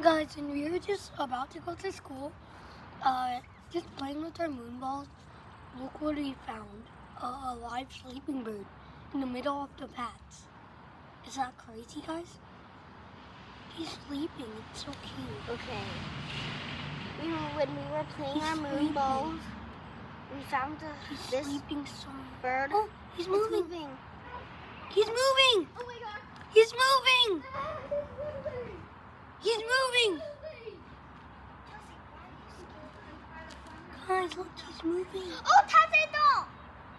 Guys, and we were just about to go to school, just playing with our moon balls. Look what we found, a live sleeping bird in the middle of the paths. Is that crazy, guys? He's sleeping, it's so cute. Okay. When we were playing our moon balls, we found this sleeping so bird. Oh, he's moving. It's moving. He's moving. Oh my god. He's moving. He's moving. Guys, look, he's moving. Oh, 它在动.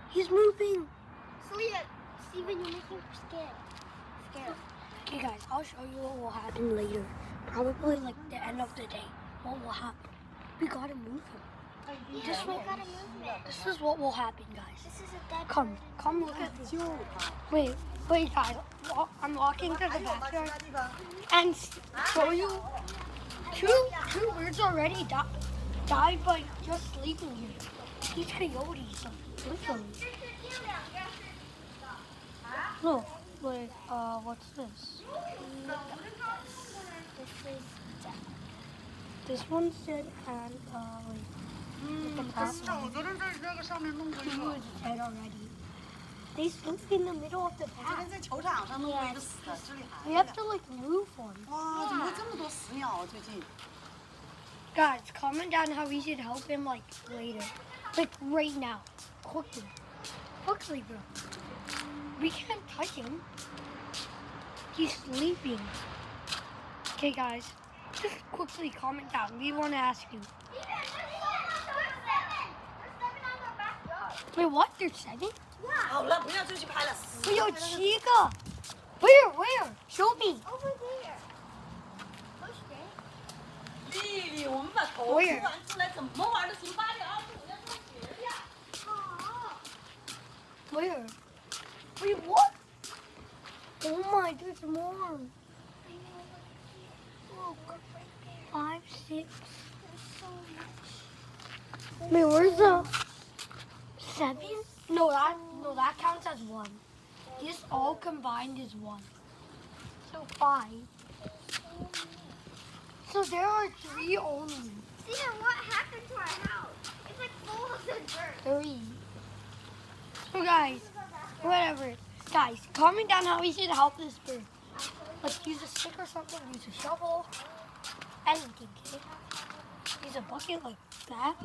He's moving. Steven, you're making me scared. Okay, guys, I'll show you what will happen later. Probably like the end of the day. What will happen? We gotta move him. Yeah, we gotta move it. This is what will happen, guys. This is a dead Come look at this. Wait, guys. I'm walking to the backyard and show you two birds already died by just sleeping here. These coyotes, literally. Look, wait, what's this? This one's dead and wait. Two is dead already. They sleep in the middle of the path. We have to like move one. Guys, comment down how we should help him like later. Like right now. Quickly, bro. We can't touch him. He's sleeping. Okay, guys. Just quickly comment down. We want to ask you. Wait, what? There's 7? We have 7 个. Where? Show me. Over there. Where? Where? Wait, what? Oh my, there's more. Look. 5, 6. Wait, where's the 7? No, that counts as 1. This all combined is 1. So 5. So there are 3 only. Steven, what happened to our house? It's like full of dead birds. 3. So guys, whatever. Guys, comment down how we should help this bird. Like use a stick or something, use a shovel, anything, okay? Use a bucket like that.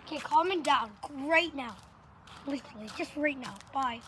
Okay, comment down right now. Literally, just right now. Bye.